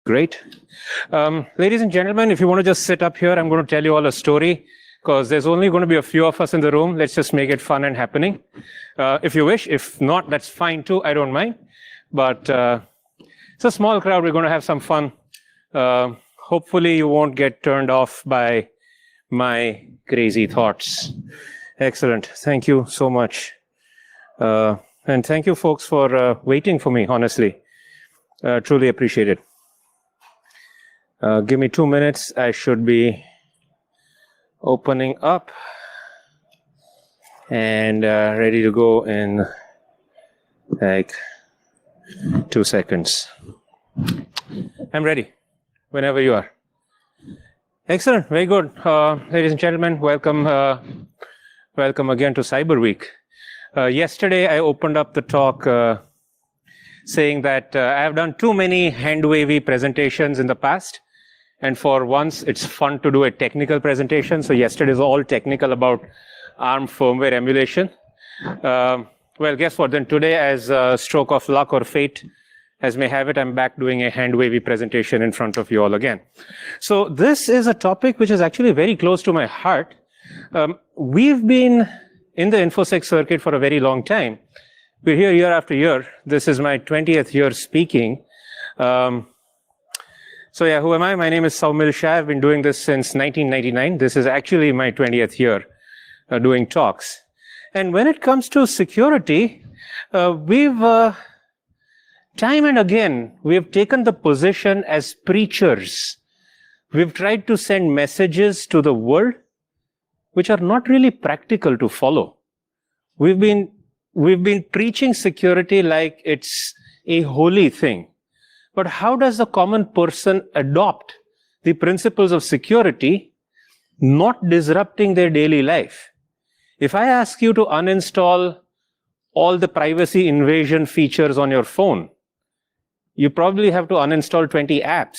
Great. Ladies and gentlemen, if you want to just sit up here, I'm going to tell you all a story because there's only going to be a few of us in the room. Let's just make it fun and happening. If you wish. If not, that's fine too. I don't mind. But it's a small crowd. We're going to have some fun. Hopefully, you won't get turned off by my crazy thoughts. Excellent. Thank you so much. And thank you, folks, for waiting for me, honestly. Truly appreciate it. Give me 2 minutes. I should be opening up and ready to go in like 2 seconds. I'm ready whenever you are. Excellent. Very good. Ladies and gentlemen, welcome. Welcome again to CyberWeek. Yesterday, I opened up the talk saying that I have done too many hand-wavy presentations in the past. And for once, it's fun to do a technical presentation. So yesterday is all technical about ARM firmware emulation. Well, guess what? Then today, as a stroke of luck or fate, as may have it, I'm back doing a hand-wavy presentation in front of you all again. So this is a topic which is actually very close to my heart. We've been in the InfoSec circuit for a very long time. We're here year after year. This is my 20th year speaking. So yeah, who am I? My name is Saumil Shah. I've been doing this since 1999. This is actually my 20th year doing talks. And when it comes to security, we've time and again, we have taken the position as preachers. We've tried to send messages to the world which are not really practical to follow. We've been preaching security like it's a holy thing. But how does the common person adopt the principles of security, not disrupting their daily life? If I ask you to uninstall all the privacy invasion features on your phone, you probably have to uninstall 20 apps.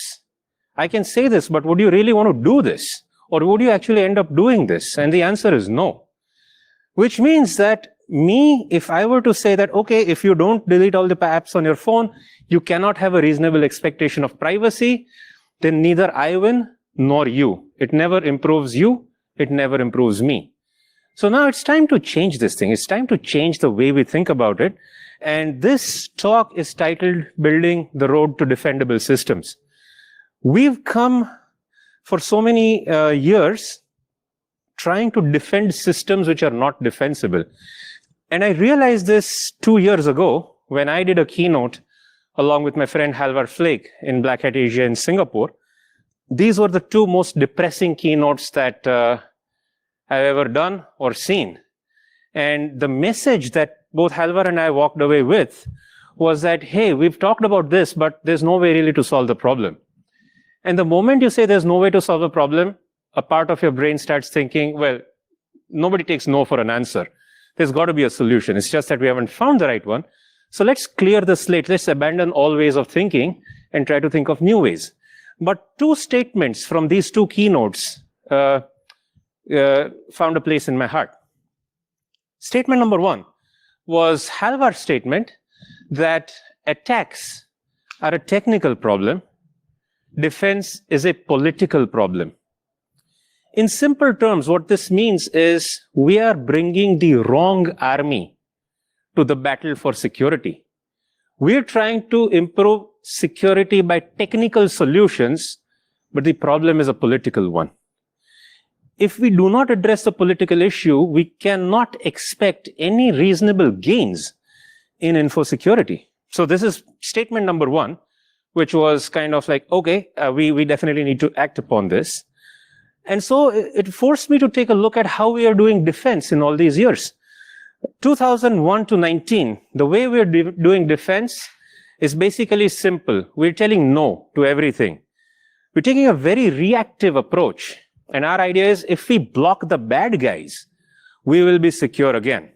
I can say this, but would you really want to do this? Or would you actually end up doing this? And the answer is no. Which means that if I were to say that, okay, if you don't delete all the apps on your phone, you cannot have a reasonable expectation of privacy, then neither I win nor you. It never improves you. It never improves me. So now it's time to change this thing. It's time to change the way we think about it. And this talk is titled Building the Road to Defendable Systems. We've come for so many years trying to defend systems which are not defensible. And I realized this 2 years ago when I did a keynote along with my friend Halvar Flake in Black Hat Asia in Singapore. These were the two most depressing keynotes that I've ever done or seen. And the message that both Halvar and I walked away with was that, hey, we've talked about this, but there's no way really to solve the problem. And the moment you say there's no way to solve the problem, a part of your brain starts thinking, well, nobody takes no for an answer. There's got to be a solution. It's just that we haven't found the right one. So let's clear the slate. Let's abandon all ways of thinking and try to think of new ways. But two statements from these two keynotes found a place in my heart. Statement number one was Halvar's statement that attacks are a technical problem. Defense is a political problem. In simple terms, what this means is we are bringing the wrong army to the battle for security. We're trying to improve security by technical solutions, but the problem is a political one. If we do not address the political issue, we cannot expect any reasonable gains in info security. So this is statement number one, which was kind of like, okay, we definitely need to act upon this. And so it forced me to take a look at how we are doing defense in all these years. 2001 to 19, the way we're doing defense is basically simple. We're telling no to everything. We're taking a very reactive approach. And our idea is if we block the bad guys, we will be secure again.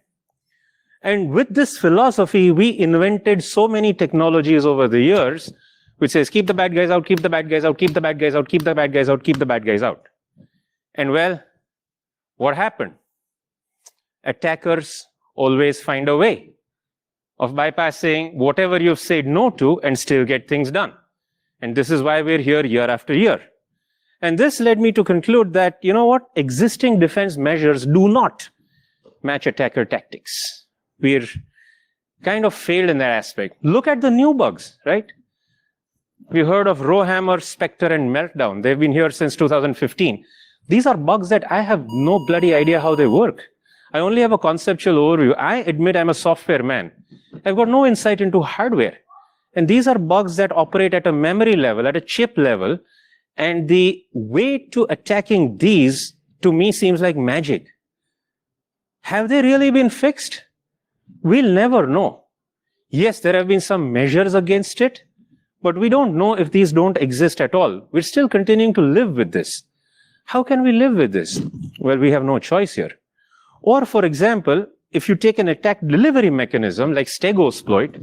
And with this philosophy, we invented so many technologies over the years, which says keep the bad guys out, keep the bad guys out, keep the bad guys out, keep the bad guys out, keep the bad guys out. And well, what happened? Attackers always find a way of bypassing whatever you've said no to and still get things done. And this is why we're here year after year. And this led me to conclude that, you know what, existing defense measures do not match attacker tactics. We're kind of failed in that aspect. Look at the new bugs, right? We heard of Rowhammer, Spectre, and Meltdown. They've been here since 2015. These are bugs that I have no bloody idea how they work. I only have a conceptual overview. I admit I'm a software man. I've got no insight into hardware. And these are bugs that operate at a memory level, at a chip level. And the way to attacking these, to me, seems like magic. Have they really been fixed? We'll never know. Yes, there have been some measures against it, but we don't know if these don't exist at all. We're still continuing to live with this. How can we live with this? Well, we have no choice here. Or, for example, if you take an attack delivery mechanism like Stegosploit,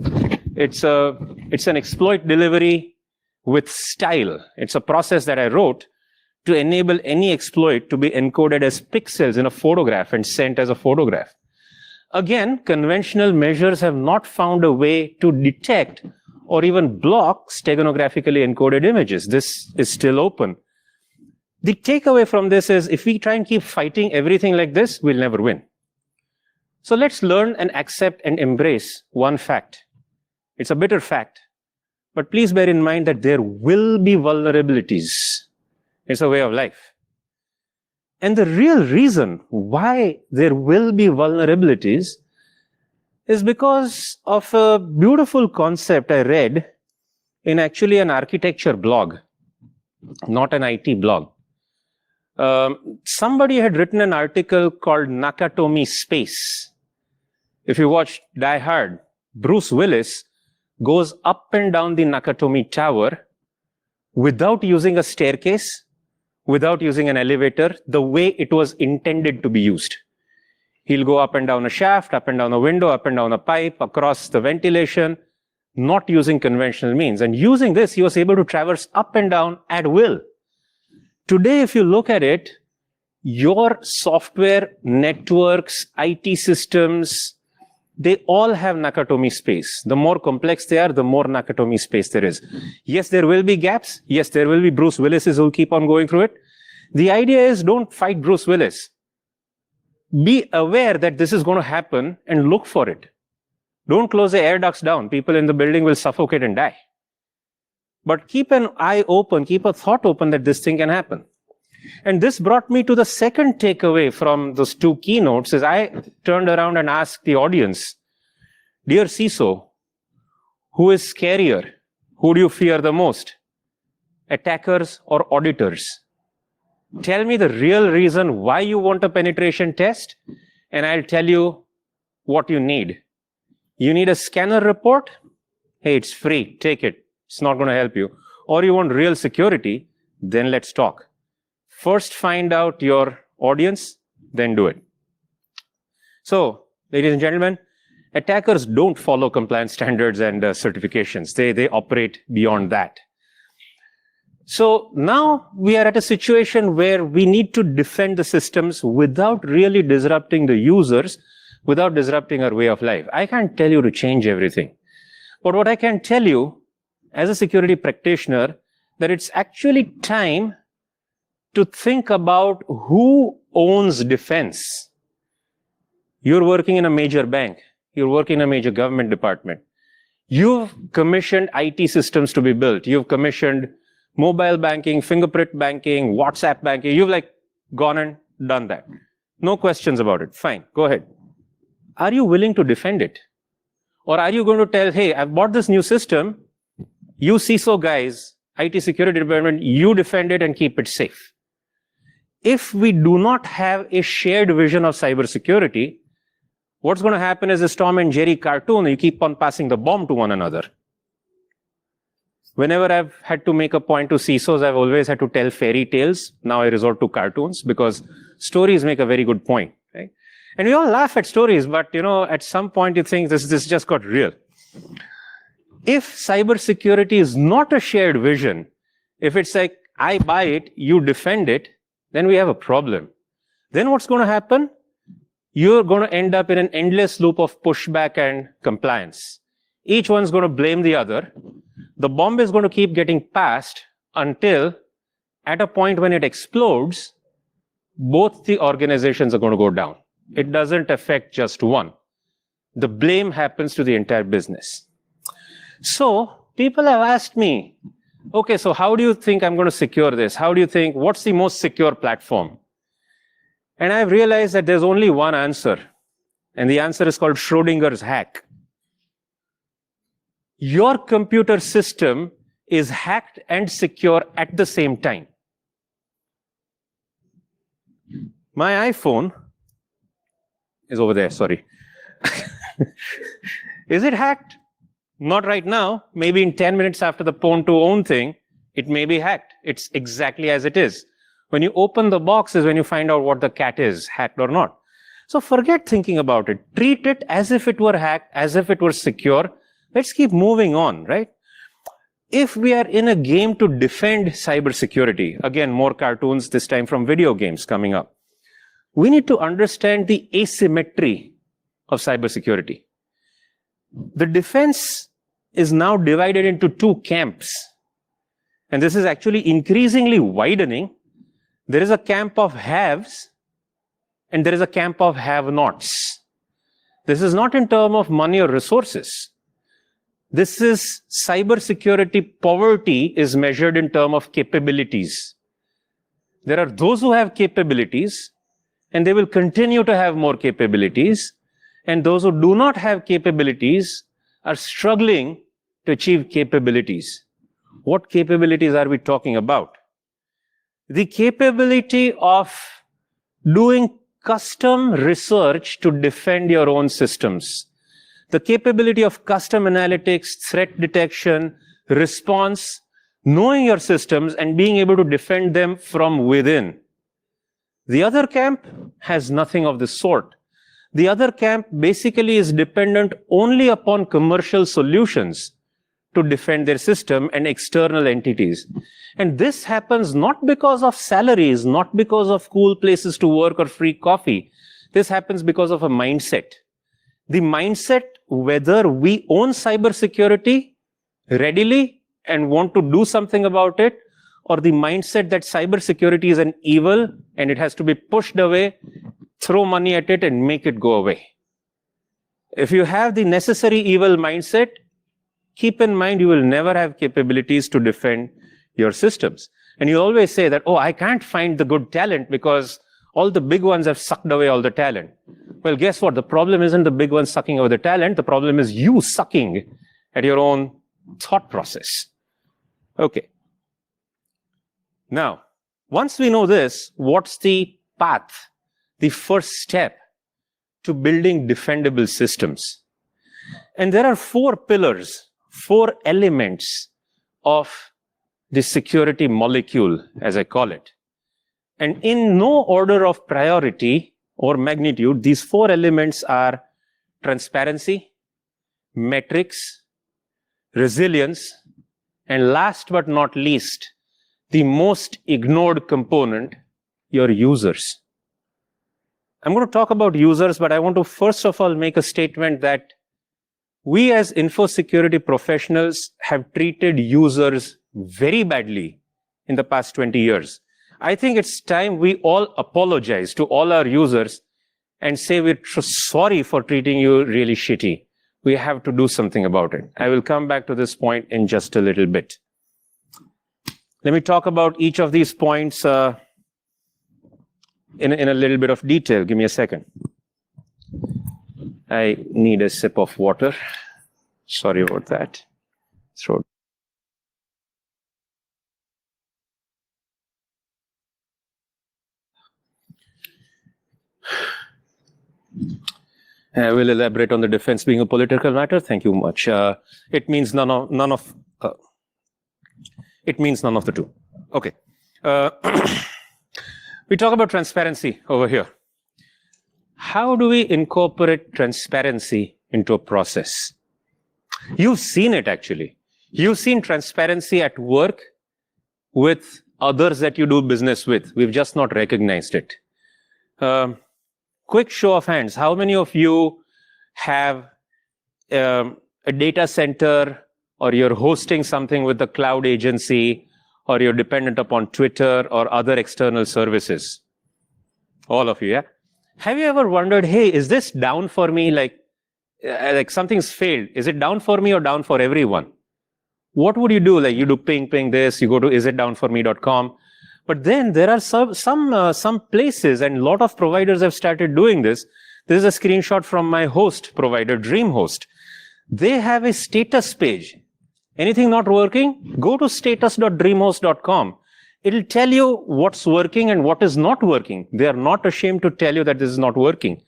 it's an exploit delivery with style. It's a process that I wrote to enable any exploit to be encoded as pixels in a photograph and sent as a photograph. Again, conventional measures have not found a way to detect or even block steganographically encoded images. This is still open. The takeaway from this is if we try and keep fighting everything like this, we'll never win. So let's learn and accept and embrace one fact. It's a bitter fact. But please bear in mind that there will be vulnerabilities. It's a way of life. And the real reason why there will be vulnerabilities is because of a beautiful concept I read in actually an architecture blog, not an IT blog. Somebody had written an article called Nakatomi Space. If you watch Die Hard, Bruce Willis goes up and down the Nakatomi Tower without using a staircase, without using an elevator, the way it was intended to be used. He'll go up and down a shaft, up and down a window, up and down a pipe, across the ventilation, not using conventional means. And using this, he was able to traverse up and down at will. Today, if you look at it, your software, networks, IT systems, they all have Nakatomi space. The more complex they are, the more Nakatomi space there is. Yes, there will be gaps. Yes, there will be Bruce Willises who keep on going through it. The idea is don't fight Bruce Willis. Be aware that this is going to happen and look for it. Don't close the air ducts down. People in the building will suffocate and die. But keep an eye open, keep a thought open that this thing can happen. And this brought me to the second takeaway from those two keynotes is I turned around and asked the audience, dear CISO, who is scarier? Who do you fear the most? Attackers or auditors? Tell me the real reason why you want a penetration test, and I'll tell you what you need. You need a scanner report? Hey, it's free. Take it. It's not going to help you. Or you want real security? Then let's talk. First, find out your audience, then do it. So, ladies and gentlemen, attackers don't follow compliance standards and certifications. They operate beyond that. So now we are at a situation where we need to defend the systems without really disrupting the users, without disrupting our way of life. I can't tell you to change everything. But what I can tell you, as a security practitioner, that it's actually time to think about who owns defense. You're working in a major bank. You're working in a major government department. You've commissioned IT systems to be built. You've commissioned mobile banking, fingerprint banking, WhatsApp banking. You've gone and done that. No questions about it. Fine, go ahead. Are you willing to defend it? Or are you going to tell, hey, I've bought this new system. You CISO guys, IT security department, you defend it and keep it safe. If we do not have a shared vision of cybersecurity, what's going to happen is a Tom and Jerry cartoon. You keep on passing the bomb to one another. Whenever I've had to make a point to CISOs, I've always had to tell fairy tales. Now I resort to cartoons because stories make a very good point. Right? And we all laugh at stories, but at some point you think this just got real. If cybersecurity is not a shared vision, if it's like I buy it, you defend it, then we have a problem. Then what's going to happen? You're going to end up in an endless loop of pushback and compliance. Each one's going to blame the other. The bomb is going to keep getting passed until at a point when it explodes, both the organizations are going to go down. It doesn't affect just one. The blame happens to the entire business. So people have asked me, okay, so how do you think I'm going to secure this? How do you think, what's the most secure platform? And I've realized that there's only one answer. And the answer is called Schrodinger's hack. Your computer system is hacked and secure at the same time. My iPhone is over there, sorry. Is it hacked? Not right now. Maybe in 10 minutes after the phone to own thing, it may be hacked. It's exactly as it is. When you open the box is when you find out what the cat is, hacked or not. So forget thinking about it. Treat it as if it were hacked, as if it were secure. Let's keep moving on, right? If we are in a game to defend cybersecurity, again, more cartoons, this time from video games coming up, we need to understand the asymmetry of cybersecurity. The defense is now divided into two camps. And this is actually increasingly widening. There is a camp of haves and there is a camp of have-nots. This is not in terms of money or resources. This is cybersecurity poverty is measured in terms of capabilities. There are those who have capabilities and they will continue to have more capabilities. And those who do not have capabilities are struggling to achieve capabilities. What capabilities are we talking about? The capability of doing custom research to defend your own systems. The capability of custom analytics, threat detection, response, knowing your systems and being able to defend them from within. The other camp has nothing of the sort. The other camp basically is dependent only upon commercial solutions to defend their system and external entities. And this happens not because of salaries, not because of cool places to work or free coffee. This happens because of a mindset. The mindset whether we own cybersecurity readily and want to do something about it, or the mindset that cybersecurity is an evil and it has to be pushed away, throw money at it and make it go away. If you have the necessary evil mindset, keep in mind you will never have capabilities to defend your systems. And you always say that, oh, I can't find the good talent because all the big ones have sucked away all the talent. Well, guess what? The problem isn't the big ones sucking away the talent. The problem is you sucking at your own thought process. Okay. Now, once we know this, what's the path, the first step to building defendable systems? And there are four pillars, four elements of the security molecule, as I call it. And in no order of priority or magnitude, these four elements are transparency, metrics, resilience, and last but not least, the most ignored component, your users. I'm going to talk about users, but I want to first of all make a statement that we as info security professionals have treated users very badly in the past 20 years. I think it's time we all apologize to all our users and say we're sorry for treating you really shitty. We have to do something about it. I will come back to this point in just a little bit. Let me talk about each of these points in a little bit of detail. Give me a second. I need a sip of water. Sorry about that. Throat. I will elaborate on the defense being a political matter. Thank you much. It means none of the two. Okay. We talk about transparency over here. How do we incorporate transparency into a process? You've seen it actually. You've seen transparency at work with others that you do business with. We've just not recognized it. Quick show of hands. How many of you have a data center or you're hosting something with the cloud agency, or you're dependent upon Twitter or other external services. All of you, yeah? Have you ever wondered, hey, is this down for me? Like something's failed. Is it down for me or down for everyone? What would you do? Like you do ping this, you go to isitdownforme.com. But then there are some places, and a lot of providers have started doing this. This is a screenshot from my host provider, DreamHost. They have a status page. Anything not working? Go to status.dreamhost.com. It'll tell you what's working and what is not working. They are not ashamed to tell you that this is not working.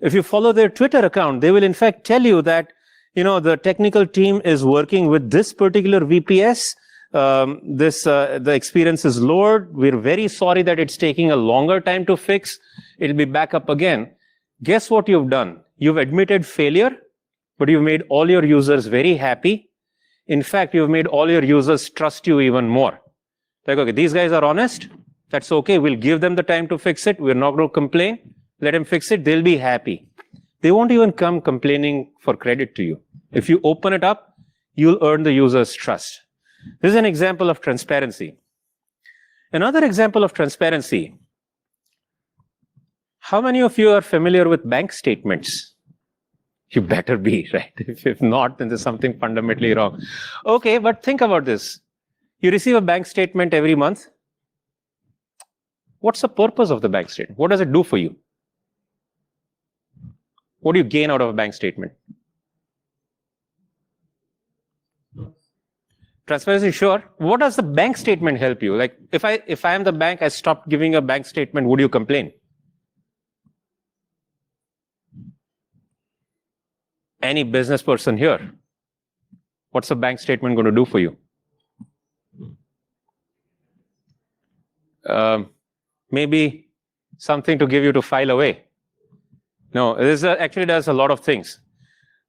If you follow their Twitter account, they will in fact tell you that, the technical team is working with this particular VPS. The experience is lowered. We're very sorry that it's taking a longer time to fix. It'll be back up again. Guess what you've done? You've admitted failure, but you've made all your users very happy. In fact, you've made all your users trust you even more. Like, okay, these guys are honest. That's okay. We'll give them the time to fix it. We're not going to complain. Let them fix it. They'll be happy. They won't even come complaining for credit to you. If you open it up, you'll earn the user's trust. This is an example of transparency. Another example of transparency. How many of you are familiar with bank statements? You better be, right? If not, then there's something fundamentally wrong. Okay, but think about this. You receive a bank statement every month. What's the purpose of the bank statement? What does it do for you? What do you gain out of a bank statement? Transparency, sure. What does the bank statement help you? Like, if I am the bank, I stopped giving a bank statement, would you complain? Any business person here, what's a bank statement going to do for you? Maybe something to give you to file away. No, this actually does a lot of things.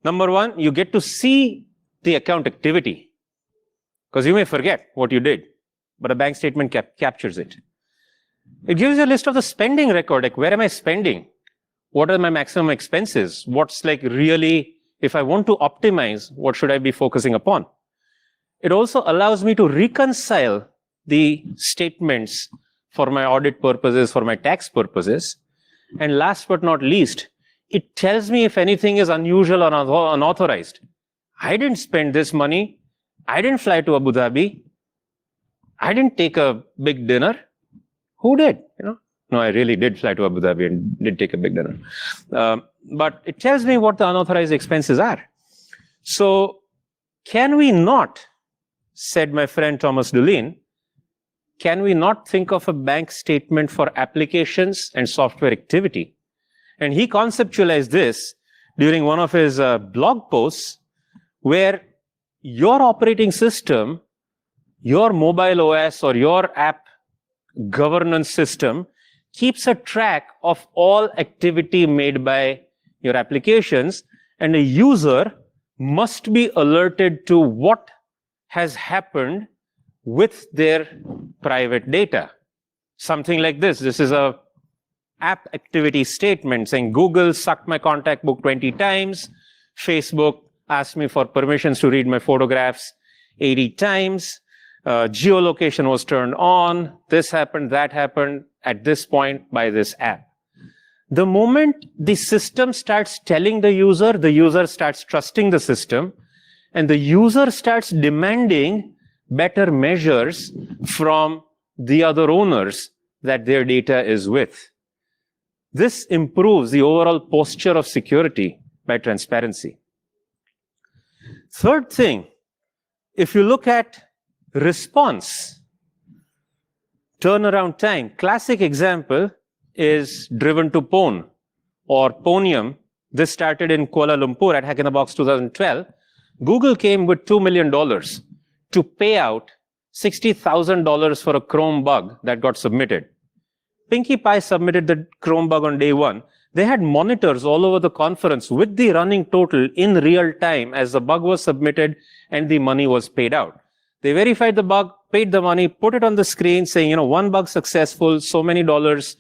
Number one, you get to see the account activity, because you may forget what you did, but a bank statement captures it. It gives you a list of the spending record, like where am I spending? What are my maximum expenses? What's like really, if I want to optimize, what should I be focusing upon? It also allows me to reconcile the statements for my audit purposes, for my tax purposes. And last but not least, it tells me if anything is unusual or unauthorized. I didn't spend this money. I didn't fly to Abu Dhabi. I didn't take a big dinner. Who did? No, I really did fly to Abu Dhabi and did take a big dinner. But it tells me what the unauthorized expenses are. So can we not, said my friend Thomas Dulin, can we not think of a bank statement for applications and software activity? And he conceptualized this during one of his blog posts, where your operating system, your mobile OS or your app governance system keeps a track of all activity made by your applications, and a user must be alerted to what has happened with their private data. Something like this. This is a app activity statement saying Google sucked my contact book 20 times. Facebook asked me for permissions to read my photographs 80 times. Geolocation was turned on. This happened, that happened at this point by this app. The moment the system starts telling the user starts trusting the system, and the user starts demanding better measures from the other owners that their data is with. This improves the overall posture of security by transparency. Third thing, if you look at response, turnaround time, classic example is driven to Pwn or Ponium. This started in Kuala Lumpur at Hack in the Box 2012. Google came with $2 million to pay out $60,000 for a Chrome bug that got submitted. Pinkie Pie submitted the Chrome bug on day one. They had monitors all over the conference with the running total in real time as the bug was submitted and the money was paid out. They verified the bug, paid the money, put it on the screen saying, one bug successful, so many dollars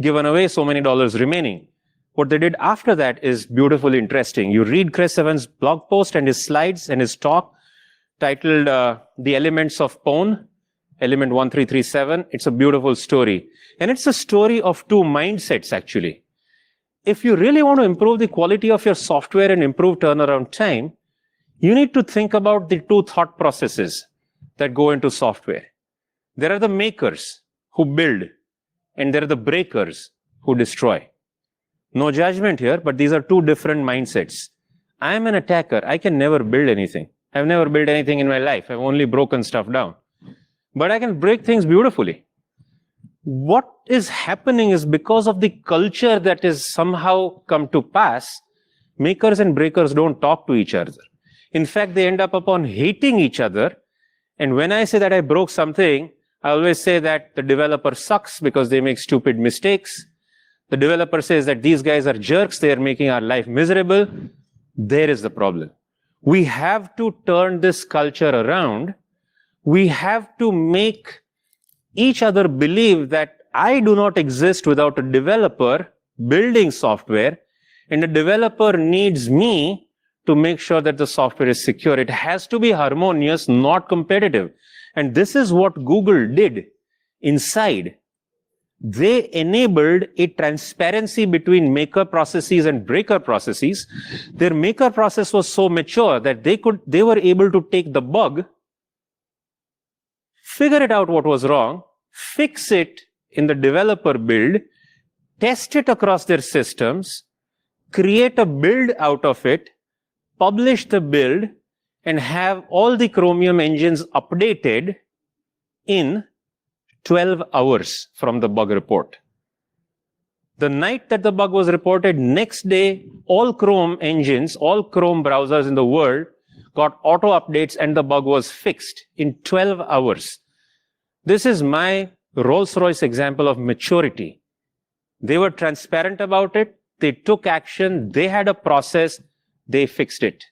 given away, so many dollars remaining. What they did after that is beautifully interesting. You read Chris Evans' blog post and his slides and his talk. titled The Elements of Pwn, element 1337. It's a beautiful story. And it's a story of two mindsets, actually. If you really want to improve the quality of your software and improve turnaround time, you need to think about the two thought processes that go into software. There are the makers who build, and there are the breakers who destroy. No judgment here, but these are two different mindsets. I am an attacker. I can never build anything. I've never built anything in my life. I've only broken stuff down. But I can break things beautifully. What is happening is because of the culture that is somehow come to pass, makers and breakers don't talk to each other. In fact, they end up upon hating each other. And when I say that I broke something, I always say that the developer sucks because they make stupid mistakes. The developer says that these guys are jerks. They are making our life miserable. There is the problem. We have to turn this culture around. We have to make each other believe that I do not exist without a developer building software, and a developer needs me to make sure that the software is secure. It has to be harmonious, not competitive. And this is what Google did inside. They enabled a transparency between maker processes and breaker processes. Their maker process was so mature that they were able to take the bug, figure it out what was wrong, fix it in the developer build, test it across their systems, create a build out of it, publish the build, and have all the Chromium engines updated in 12 hours from the bug report. The night that the bug was reported, next day, all Chrome engines, all Chrome browsers in the world got auto updates and the bug was fixed in 12 hours. This is my Rolls-Royce example of maturity. They were transparent about it. They took action. They had a process. They fixed it.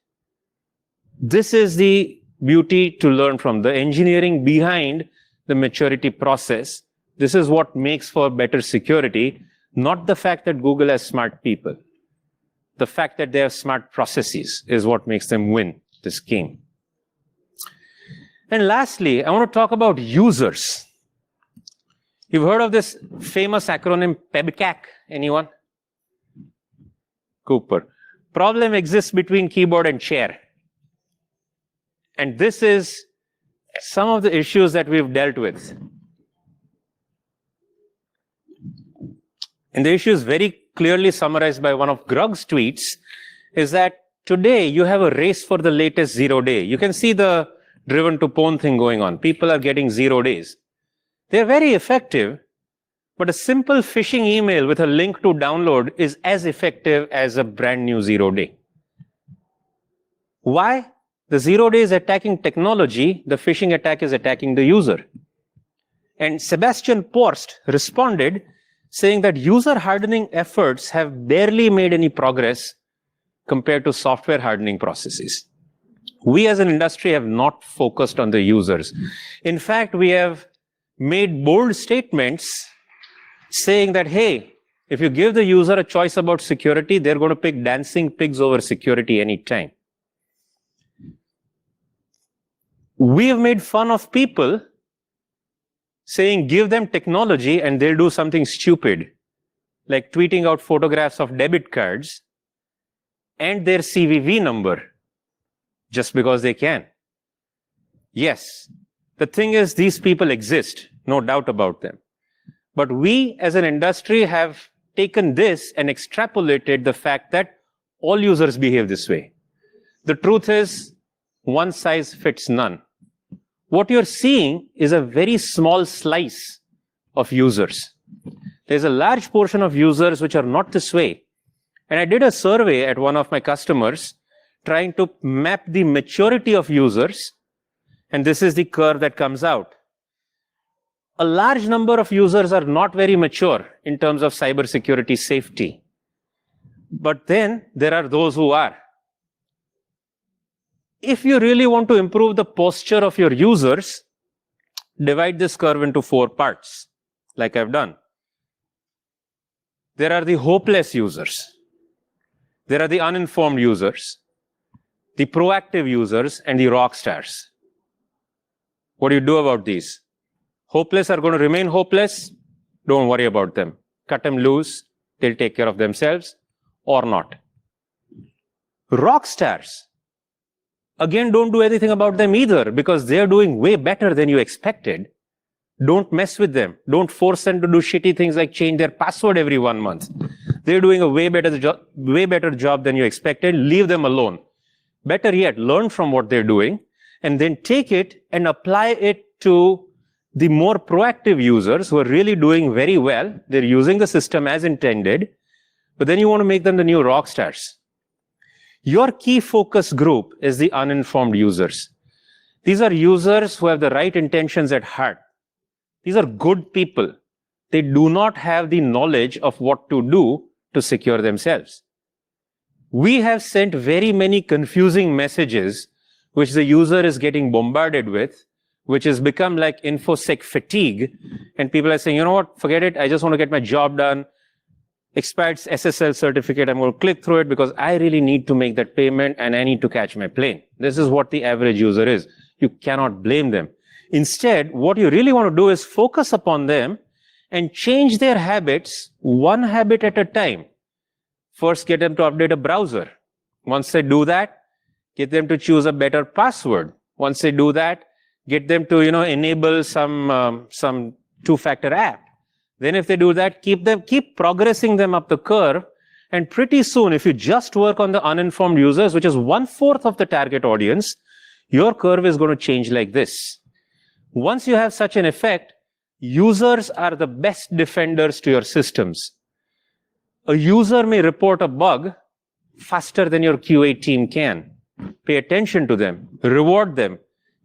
This is the beauty to learn from, the engineering behind the maturity process. This is what makes for better security, not the fact that Google has smart people. The fact that they have smart processes is what makes them win this game. And lastly, I want to talk about users. You've heard of this famous acronym PEBCAC, anyone? Cooper. Problem exists between keyboard and chair. And this is some of the issues that we've dealt with. And the issue is very clearly summarized by one of Grug's tweets, is that today you have a race for the latest 0 day. You can see the driven to pwn thing going on. People are getting 0 days. They're very effective, but a simple phishing email with a link to download is as effective as a brand new 0 day. Why? The 0 day is attacking technology, the phishing attack is attacking the user. And Sebastian Porst responded saying that user hardening efforts have barely made any progress compared to software hardening processes. We as an industry have not focused on the users. In fact, we have made bold statements saying that, hey, if you give the user a choice about security, they're going to pick dancing pigs over security anytime. We have made fun of people saying give them technology and they'll do something stupid, like tweeting out photographs of debit cards and their CVV number just because they can. Yes, the thing is these people exist, no doubt about them. But we as an industry have taken this and extrapolated the fact that all users behave this way. The truth is, one size fits none. What you're seeing is a very small slice of users. There's a large portion of users which are not this way. And I did a survey at one of my customers trying to map the maturity of users. And this is the curve that comes out. A large number of users are not very mature in terms of cybersecurity safety. But then there are those who are. If you really want to improve the posture of your users, divide this curve into 4 parts, like I've done. There are the hopeless users. There are the uninformed users, the proactive users, and the rock stars. What do you do about these? Hopeless are going to remain hopeless. Don't worry about them. Cut them loose. They'll take care of themselves or not. Rock stars. Again, don't do anything about them either because they're doing way better than you expected. Don't mess with them. Don't force them to do shitty things like change their password every 1 month. They're doing a way better job than you expected. Leave them alone. Better yet, learn from what they're doing and then take it and apply it to the more proactive users who are really doing very well. They're using the system as intended, but then you want to make them the new rock stars. Your key focus group is the uninformed users. These are users who have the right intentions at heart. These are good people. They do not have the knowledge of what to do to secure themselves. We have sent very many confusing messages which the user is getting bombarded with, which has become like InfoSec fatigue. And people are saying, you know what, forget it. I just want to get my job done. Expired SSL certificate, I'm going to click through it because I really need to make that payment and I need to catch my plane. This is what the average user is. You cannot blame them. Instead, what you really want to do is focus upon them and change their habits one habit at a time. First, get them to update a browser. Once they do that, get them to choose a better password. Once they do that, get them to enable some two-factor app. Then if they do that, keep progressing them up the curve. And pretty soon, if you just work on the uninformed users, which is 1/4 of the target audience, your curve is going to change like this. Once you have such an effect, users are the best defenders to your systems. A user may report a bug faster than your QA team can. Pay attention to them, reward them,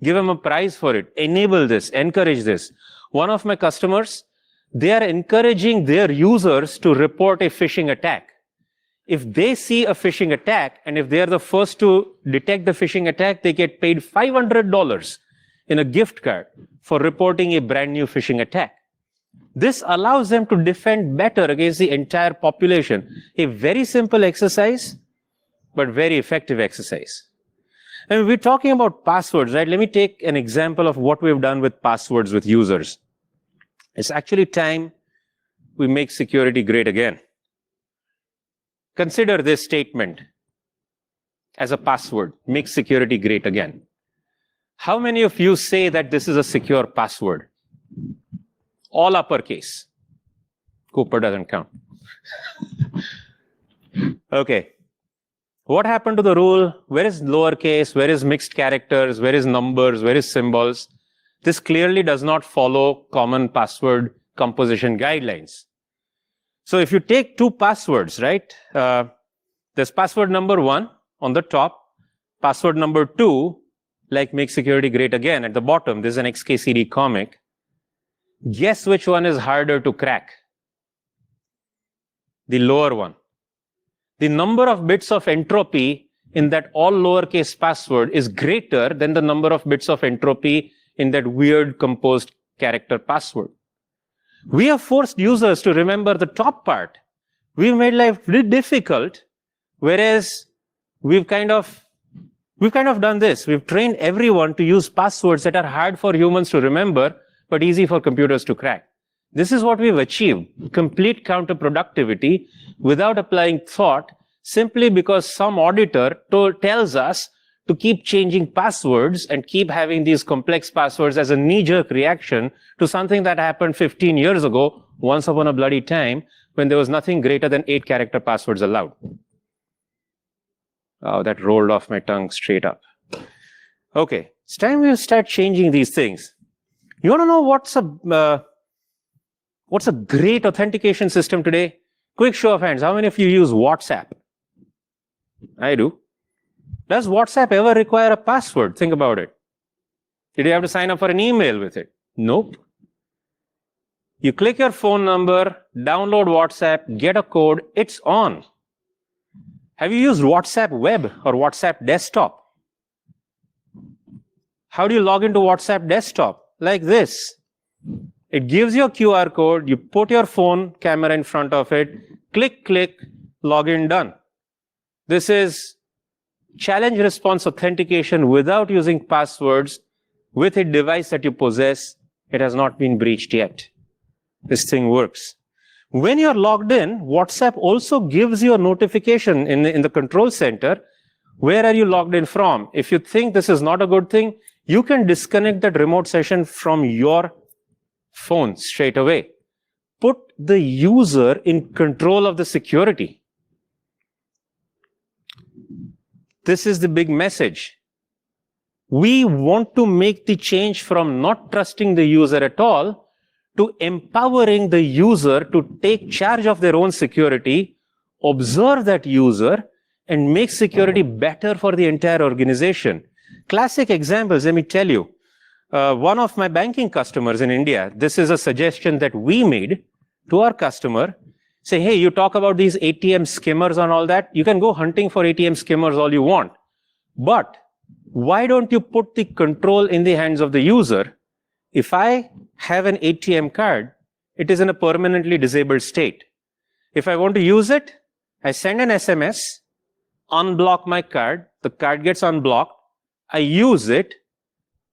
give them a prize for it, enable this, encourage this. One of my customers, they are encouraging their users to report a phishing attack. If they see a phishing attack, and if they are the first to detect the phishing attack, they get paid $500 in a gift card for reporting a brand new phishing attack. This allows them to defend better against the entire population. A very simple exercise, but very effective exercise. And we're talking about passwords, right? Let me take an example of what we've done with passwords with users. It's actually time we make security great again. Consider this statement as a password, make security great again. How many of you say that this is a secure password? All uppercase. Cooper doesn't count. Okay. What happened to the rule? Where is lowercase? Where is mixed characters? Where is numbers? Where is symbols? This clearly does not follow common password composition guidelines. So if you take two passwords, right? There's password number 1 on the top, password number 2, like make security great again at the bottom. This is an XKCD comic. Guess which one is harder to crack? The lower one. The number of bits of entropy in that all lowercase password is greater than the number of bits of entropy in that weird composed character password. We have forced users to remember the top part. We've made life really difficult, whereas we've kind of done this. We've trained everyone to use passwords that are hard for humans to remember, but easy for computers to crack. This is what we've achieved, complete counterproductivity without applying thought, simply because some auditor tells us to keep changing passwords and keep having these complex passwords as a knee-jerk reaction to something that happened 15 years ago, once upon a bloody time, when there was nothing greater than 8-character passwords allowed. Oh, that rolled off my tongue straight up. Okay, it's time we start changing these things. You want to know what's a great authentication system today? Quick show of hands. How many of you use WhatsApp? I do. Does WhatsApp ever require a password? Think about it. Did you have to sign up for an email with it? Nope. You click your phone number, download WhatsApp, get a code, it's on. Have you used WhatsApp Web or WhatsApp Desktop? How do you log into WhatsApp Desktop? Like this. It gives you a QR code, you put your phone camera in front of it, click, login, done. This is challenge response authentication without using passwords with a device that you possess, it has not been breached yet. This thing works. When you're logged in, WhatsApp also gives you a notification in the control center. Where are you logged in from? If you think this is not a good thing, you can disconnect that remote session from your phone straight away. Put the user in control of the security. This is the big message. We want to make the change from not trusting the user at all to empowering the user to take charge of their own security, observe that user, and make security better for the entire organization. Classic examples, let me tell you. One of my banking customers in India, this is a suggestion that we made to our customer. Say, hey, you talk about these ATM skimmers and all that. You can go hunting for ATM skimmers all you want. But why don't you put the control in the hands of the user? If I have an ATM card, it is in a permanently disabled state. If I want to use it, I send an SMS, unblock my card, the card gets unblocked, I use it,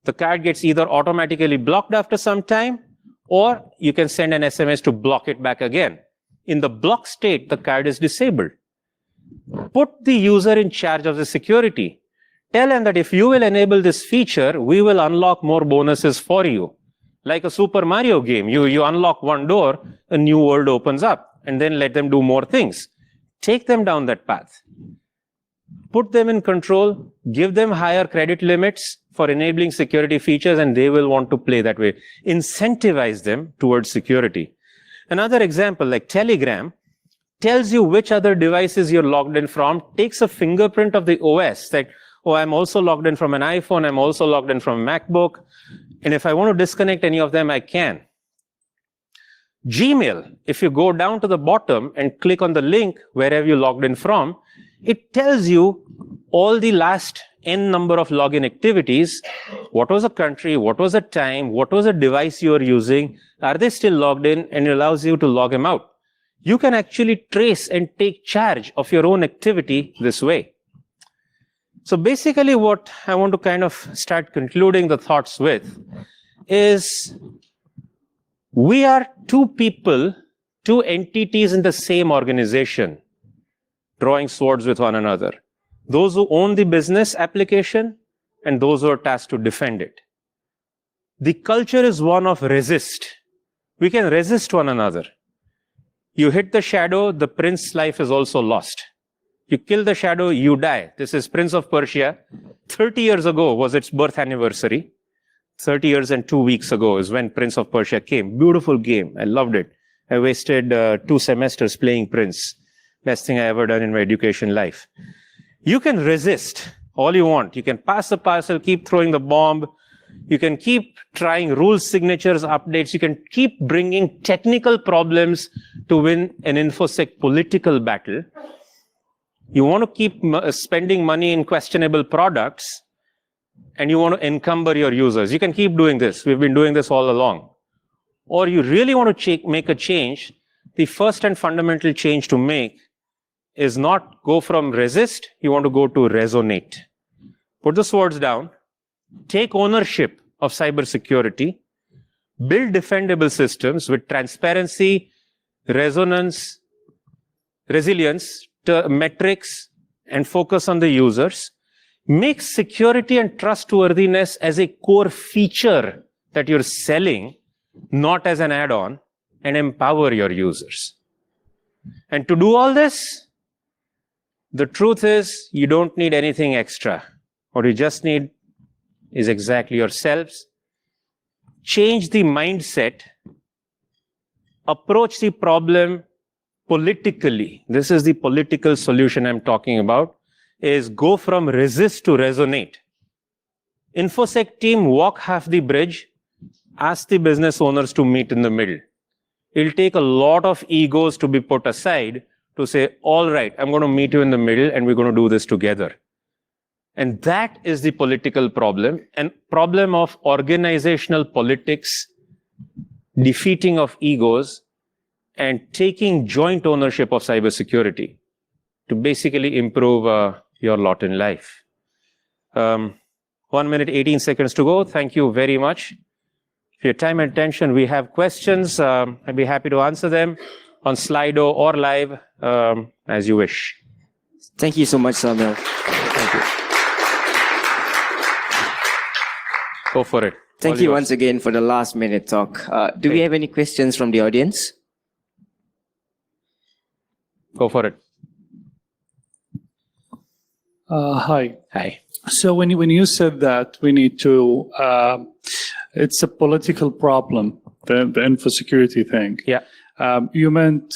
the card gets either automatically blocked after some time, or you can send an SMS to block it back again. In the block state, the card is disabled. Put the user in charge of the security. Tell them that if you will enable this feature, we will unlock more bonuses for you. Like a Super Mario game, you unlock one door, a new world opens up, and then let them do more things. Take them down that path. Put them in control, give them higher credit limits for enabling security features, and they will want to play that way. Incentivize them towards security. Another example, like Telegram, tells you which other devices you're logged in from, takes a fingerprint of the OS, that, oh, I'm also logged in from an iPhone, I'm also logged in from a MacBook, and if I want to disconnect any of them, I can. Gmail, if you go down to the bottom and click on the link wherever you logged in from, it tells you all the last n number of login activities. What was the country, what was the time, what was the device you were using, are they still logged in, and it allows you to log them out. You can actually trace and take charge of your own activity this way. So basically what I want to kind of start concluding the thoughts with is we are two people, two entities in the same organization, drawing swords with one another. Those who own the business application and those who are tasked to defend it. The culture is one of resist. We can resist one another. You hit the shadow, the prince's life is also lost. You kill the shadow, you die. This is Prince of Persia. 30 years ago was its birth anniversary. 30 years and 2 weeks ago is when Prince of Persia came. Beautiful game. I loved it. I wasted 2 semesters playing Prince. Best thing I ever done in my education life. You can resist all you want. You can pass the parcel, keep throwing the bomb. You can keep trying rules, signatures, updates. You can keep bringing technical problems to win an InfoSec political battle. You want to keep spending money in questionable products, and you want to encumber your users. You can keep doing this. We've been doing this all along. Or you really want to make a change. The first and fundamental change to make is not go from resist, you want to go to resonate. Put the swords down, take ownership of cybersecurity, build defendable systems with transparency, resilience, metrics, and focus on the users. Make security and trustworthiness as a core feature that you're selling, not as an add-on, and empower your users. And to do all this, the truth is, you don't need anything extra. What you just need is exactly yourselves. Change the mindset. Approach the problem politically. This is the political solution I'm talking about, is go from resist to resonate. InfoSec team, walk half the bridge. Ask the business owners to meet in the middle. It'll take a lot of egos to be put aside to say, all right, I'm going to meet you in the middle and we're going to do this together. And that is the political problem, and problem of organizational politics, defeating of egos, and taking joint ownership of cybersecurity to basically improve your lot in life. 1 minute, 18 seconds to go. Thank you very much for your time and attention. We have questions. I'd be happy to answer them on Slido or live, as you wish. Thank you so much, Saumil. Thank you. Go for it. Thank you once again for the last minute talk. Do we have any questions from the audience? Go for it. Hi. Hi. So when you said that we need to, it's a political problem, the info security thing. Yeah. You meant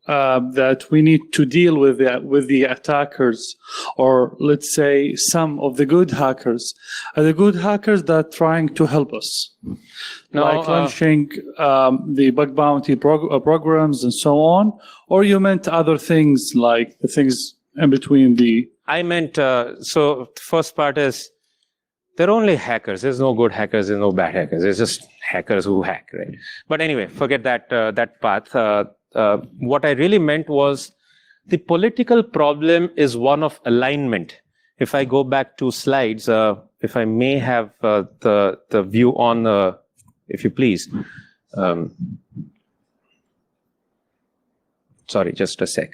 that we need to deal with the attackers, or let's say some of the good hackers. Are the good hackers that are trying to help us, like launching the bug bounty programs and so on? Or you meant other things, like the things in between the... I meant, so the first part is, they're only hackers. There's no good hackers, there's no bad hackers. There's just hackers who hack, right? But anyway, forget that, that path. What I really meant was, the political problem is one of alignment. If I go back 2 slides, if I may have the view on, if you please. Sorry, just a sec.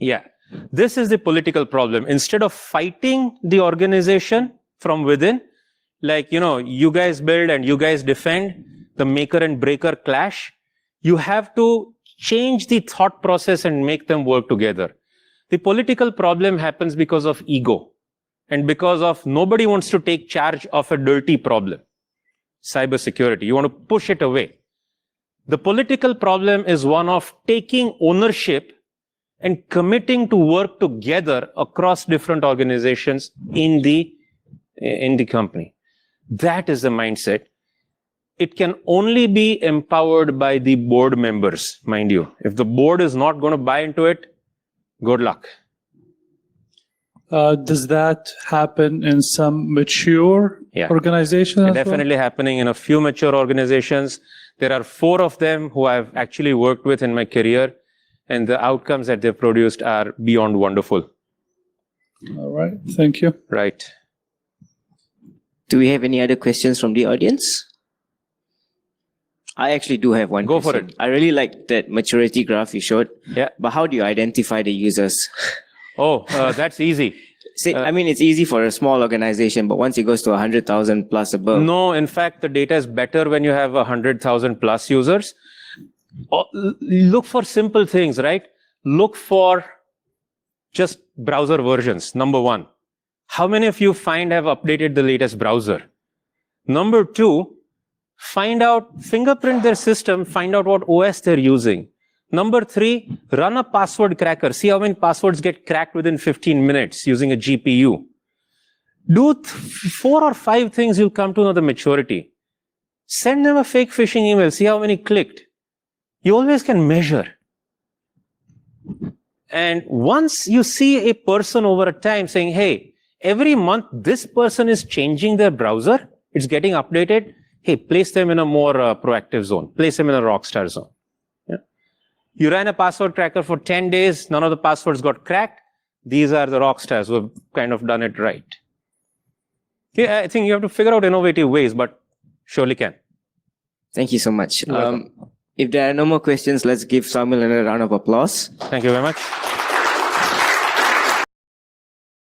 Yeah, this is the political problem. Instead of fighting the organization from within, like, you guys build and you guys defend, the maker and breaker clash, you have to change the thought process and make them work together. The political problem happens because of ego and because of nobody wants to take charge of a dirty problem. Cybersecurity, you want to push it away. The political problem is one of taking ownership and committing to work together across different organizations in the company. That is the mindset. It can only be empowered by the board members, mind you. If the board is not going to buy into it, good luck. Does that happen in some mature organizations? Definitely happening in a few mature organizations. There are 4 of them who I've actually worked with in my career, and the outcomes that they've produced are beyond wonderful. All right, thank you. Right. Do we have any other questions from the audience? I actually do have one Go question. for it. I really like that maturity graph you showed. Yeah. But how do you identify the users? Oh, that's easy. See, I mean, it's easy for a small organization, but once it goes to 100,000 plus above. No, in fact, the data is better when you have 100,000 plus users. Look for simple things, right? Look for just browser versions, number 1. How many of you have updated the latest browser? Number 2, fingerprint their system, find out what OS they're using. Number 3, run a password cracker. See how many passwords get cracked within 15 minutes using a GPU. Do 4 or 5 things, you'll come to know the maturity. Send them a fake phishing email. See how many clicked. You always can measure. And once you see a person over a time saying, hey, every month this person is changing their browser, it's getting updated, hey, place them in a more proactive zone. Place them in a rockstar zone. Yeah. You ran a password cracker for 10 days, none of the passwords got cracked. These are the rock stars who have kind of done it right. Yeah, I think you have to figure out innovative ways, but surely can. Thank you so much. If there are no more questions, let's give Saumil another round of applause. Thank you very much.